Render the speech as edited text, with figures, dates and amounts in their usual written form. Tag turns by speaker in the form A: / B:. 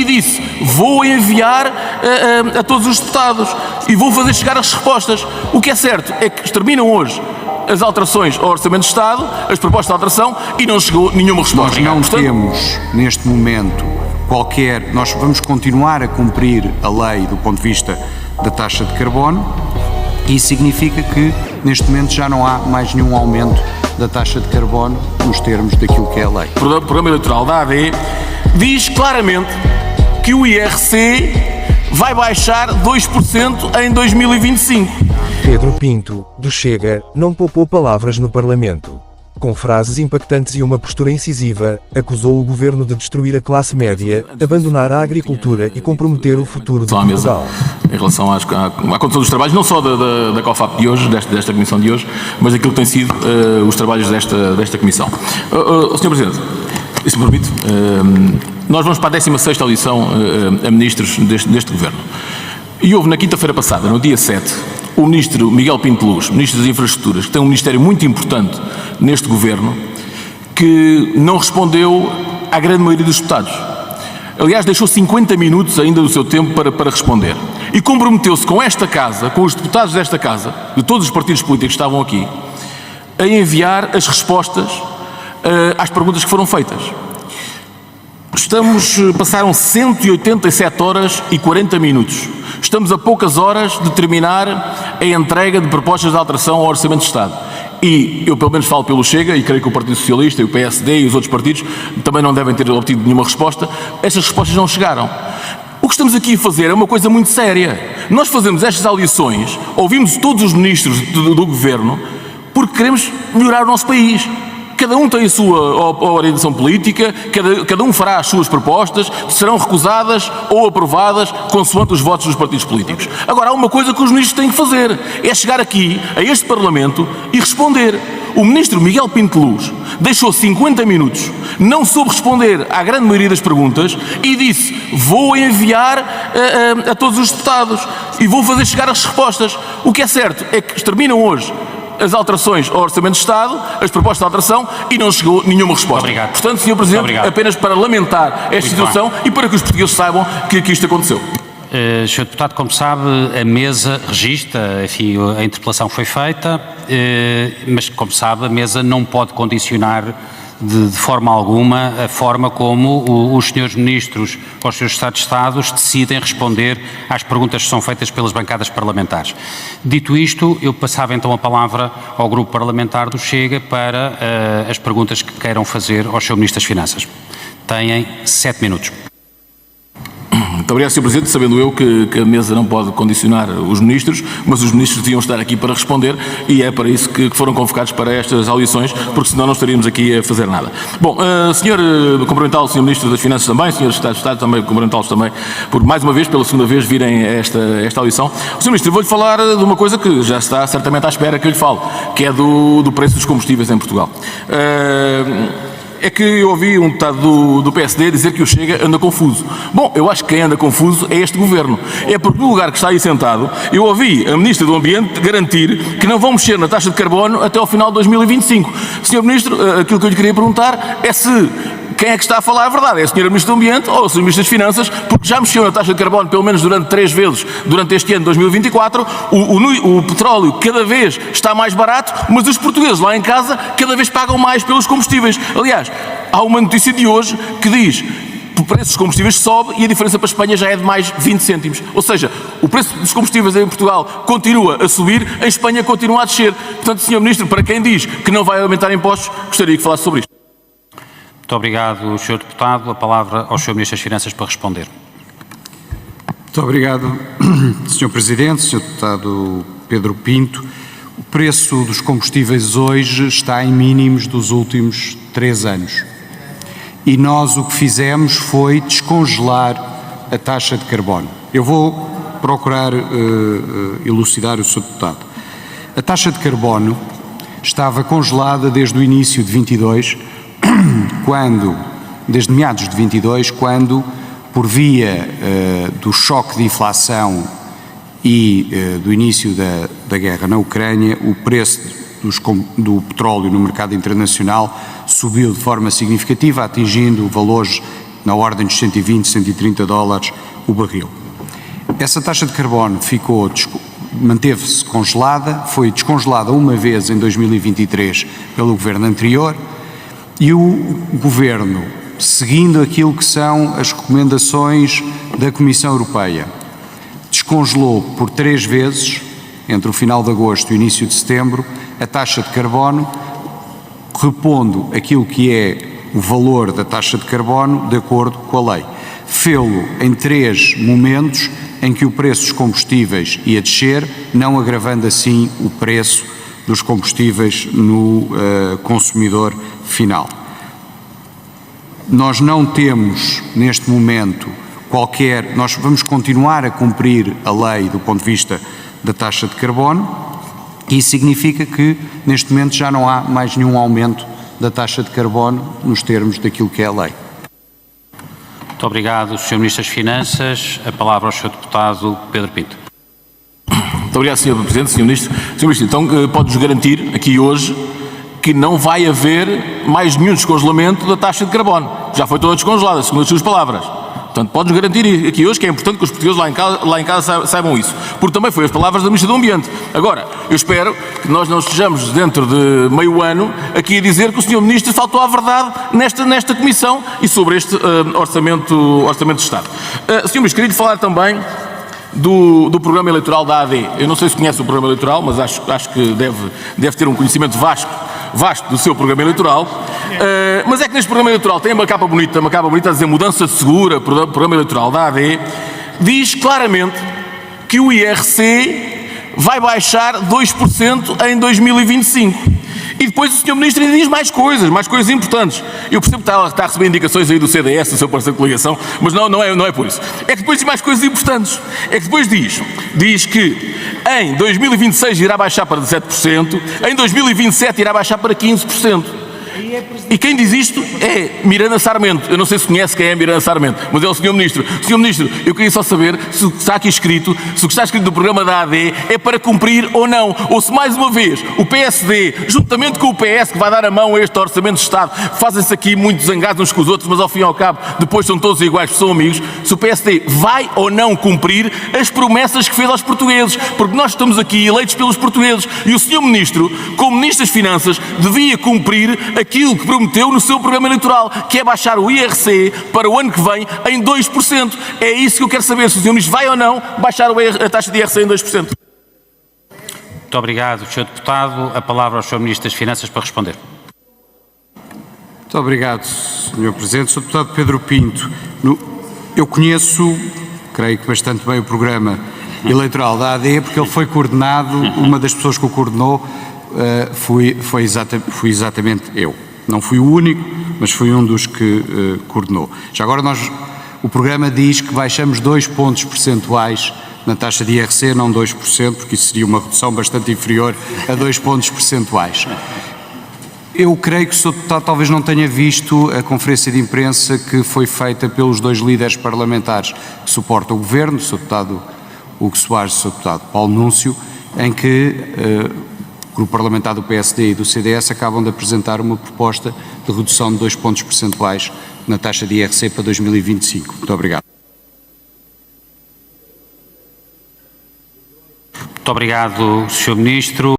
A: e disse: vou enviar a todos os deputados e vou fazer chegar as respostas. O que é certo é que terminam hoje as alterações ao Orçamento de Estado, as propostas de alteração, e não chegou nenhuma resposta.
B: Nós não temos, neste momento, nós vamos continuar a cumprir a lei do ponto de vista da taxa de carbono, e isso significa que, neste momento, já não há mais nenhum aumento da taxa de carbono nos termos daquilo que é a lei.
A: O programa eleitoral da AD diz claramente que o IRC vai baixar 2% em 2025.
C: Pedro Pinto, do Chega, não poupou palavras no Parlamento. Com frases impactantes e uma postura incisiva, acusou o governo de destruir a classe média, abandonar a agricultura e comprometer o futuro de Portugal.
A: Em relação à condução dos trabalhos, não só da COFAP de hoje, desta comissão de hoje, mas daquilo que têm sido os trabalhos desta comissão. Sr. Presidente, se me permite, nós vamos para a 16ª audição a ministros deste governo. E houve na quinta-feira passada, no dia 7, o ministro Miguel Pinto Luz, ministro das Infraestruturas, que tem um ministério muito importante neste governo, que não respondeu à grande maioria dos deputados. Aliás, deixou 50 minutos ainda do seu tempo para responder. E comprometeu-se com esta Casa, com os deputados desta Casa, de todos os partidos políticos que estavam aqui, a enviar as respostas às perguntas que foram feitas. Passaram 187 horas e 40 minutos. Estamos a poucas horas de terminar a entrega de propostas de alteração ao Orçamento de Estado. E eu, pelo menos, falo pelo Chega, e creio que o Partido Socialista, e o PSD e os outros partidos também não devem ter obtido nenhuma resposta. Essas respostas não chegaram. O que estamos aqui a fazer é uma coisa muito séria. Nós fazemos estas audições, ouvimos todos os ministros do Governo, porque queremos melhorar o nosso país. Cada um tem a sua orientação política, cada um fará as suas propostas, serão recusadas ou aprovadas consoante os votos dos partidos políticos. Agora, há uma coisa que os ministros têm que fazer, é chegar aqui, a este Parlamento, e responder. O ministro Miguel Pinto Luz deixou 50 minutos, não soube responder à grande maioria das perguntas e disse: vou enviar a todos os deputados e vou fazer chegar as respostas. O que é certo é que terminam hoje as alterações ao Orçamento de Estado, as propostas de alteração, e não chegou nenhuma resposta.
D: Obrigado.
A: Portanto, Sr. Presidente, apenas para lamentar esta situação e para que os portugueses saibam que isto aconteceu.
D: Sr. Deputado, como sabe, a mesa registra, enfim, a interpelação foi feita, mas, como sabe, a mesa não pode condicionar de forma alguma a forma como os senhores ministros ou os senhores Estados de Estado decidem responder às perguntas que são feitas pelas bancadas parlamentares. Dito isto, eu passava então a palavra ao grupo parlamentar do Chega para as perguntas que queiram fazer ao Sr. Ministro das Finanças. Têm 7 minutos.
A: Muito obrigado, Sr. Presidente, sabendo eu que a mesa não pode condicionar os ministros, mas os ministros deviam estar aqui para responder e é para isso que foram convocados para estas audições, porque senão não estaríamos aqui a fazer nada. Bom, cumprimentá-lo, Sr. Ministro das Finanças também, Sr. Secretário de Estado também, cumprimentá-los também por mais uma vez, pela segunda vez, virem a esta audição. Sr. Ministro, eu vou-lhe falar de uma coisa que já está certamente à espera que eu lhe fale, que é do preço dos combustíveis em Portugal. É que eu ouvi um deputado do PSD dizer que o Chega anda confuso. Bom, eu acho que quem anda confuso é este Governo. É porque no lugar que está aí sentado, eu ouvi a Ministra do Ambiente garantir que não vão mexer na taxa de carbono até ao final de 2025. Sr. Ministro, aquilo que eu lhe queria perguntar é se quem é que está a falar a verdade, é a Sra. Ministra do Ambiente ou o Sr. Ministro das Finanças, porque já mexeu na taxa de carbono pelo menos durante 3 vezes durante este ano de 2024, o petróleo cada vez está mais barato, mas os portugueses lá em casa cada vez pagam mais pelos combustíveis. Aliás, há uma notícia de hoje que diz que o preço dos combustíveis sobe e a diferença para a Espanha já é de mais 20 cêntimos. Ou seja, o preço dos combustíveis em Portugal continua a subir, em Espanha continua a descer. Portanto, Sr. Ministro, para quem diz que não vai aumentar impostos, gostaria que falasse sobre isto.
D: Muito obrigado, Sr. Deputado. A palavra ao Sr. Ministro das Finanças para responder.
B: Muito obrigado, Sr. Presidente, Sr. Deputado Pedro Pinto. O preço dos combustíveis hoje está em mínimos dos últimos 3 anos. E nós o que fizemos foi descongelar a taxa de carbono. Eu vou procurar elucidar o Sr. Deputado. A taxa de carbono estava congelada desde o início de 22, desde meados de 22, quando, por via do choque de inflação e do início da guerra na Ucrânia, o preço do petróleo no mercado internacional subiu de forma significativa, atingindo valores na ordem dos 120, 130 dólares o barril. Essa taxa de carbono manteve-se congelada, foi descongelada uma vez em 2023 pelo governo anterior e o governo, seguindo aquilo que são as recomendações da Comissão Europeia, descongelou por 3 vezes, entre o final de agosto e o início de setembro, a taxa de carbono, repondo aquilo que é o valor da taxa de carbono de acordo com a lei. Fê-lo em 3 momentos em que o preço dos combustíveis ia descer, não agravando assim o preço dos combustíveis no consumidor final. Nós não temos, neste momento, nós vamos continuar a cumprir a lei do ponto de vista da taxa de carbono, e isso significa que, neste momento, já não há mais nenhum aumento da taxa de carbono nos termos daquilo que é a lei.
D: Muito obrigado, Sr. Ministro das Finanças. A palavra ao Sr. Deputado Pedro Pinto.
A: Muito obrigado, Sr. Presidente, Sr. Ministro. Sr. Ministro, então pode-nos garantir aqui hoje que não vai haver mais nenhum descongelamento da taxa de carbono. Já foi toda descongelada, segundo as suas palavras. Portanto, pode-nos garantir aqui hoje que é importante que os portugueses lá em casa saibam isso. Porque também foi as palavras da Ministra do Ambiente. Agora, eu espero que nós não estejamos dentro de meio ano aqui a dizer que o Sr. Ministro faltou à verdade nesta Comissão e sobre este Orçamento de Estado. Sr. Ministro, queria-lhe falar também do programa eleitoral da AD. Eu não sei se conhece o programa eleitoral, mas acho que deve ter um conhecimento vasto do seu programa eleitoral, mas é que neste programa eleitoral tem uma capa bonita a dizer mudança segura, programa eleitoral da AD, diz claramente que o IRC vai baixar 2% em 2025. E depois o Sr. Ministro ainda diz mais coisas importantes. Eu percebo que está a receber indicações aí do CDS, do seu parceiro de coligação, mas não é por isso. É que depois diz mais coisas importantes. É que depois diz que em 2026 irá baixar para 17%, em 2027 irá baixar para 15%. E quem diz isto é Miranda Sarmento. Eu não sei se conhece quem é Miranda Sarmento, mas é o Sr. Ministro. Sr. Ministro, eu queria só saber se o que está aqui escrito, se o que está escrito no programa da AD é para cumprir ou não. Ou se, mais uma vez, o PSD, juntamente com o PS, que vai dar a mão a este Orçamento de Estado, fazem-se aqui muito zangados uns com os outros, mas ao fim e ao cabo, depois são todos iguais, são amigos, se o PSD vai ou não cumprir as promessas que fez aos portugueses. Porque nós estamos aqui eleitos pelos portugueses e o Sr. Ministro, como Ministro das Finanças, devia cumprir aquilo que prometeu no seu programa eleitoral, que é baixar o IRC para o ano que vem em 2%. É isso que eu quero saber, se o Sr. Ministro vai ou não baixar a taxa de IRC em 2%.
D: Muito obrigado, Sr. Deputado. A palavra ao Sr. Ministro das Finanças para responder.
B: Muito obrigado, Sr. Presidente. Sr. Deputado Pedro Pinto, eu conheço, creio que bastante bem, o programa eleitoral da AD, porque ele foi coordenado, uma das pessoas que o coordenou fui exatamente eu. Não fui o único, mas fui um dos que coordenou. Já agora o programa diz que baixamos 2 pontos percentuais na taxa de IRC, não 2%, porque isso seria uma redução bastante inferior a 2 pontos percentuais. Eu creio que o Sr. Deputado talvez não tenha visto a conferência de imprensa que foi feita pelos 2 líderes parlamentares que suportam o Governo, o Sr. Deputado Hugo Soares e o Sr. Deputado Paulo Núncio, em que o grupo parlamentar do PSD e do CDS acabam de apresentar uma proposta de redução de 2 pontos percentuais na taxa de IRC para 2025. Muito obrigado.
D: Muito obrigado, Sr. Ministro.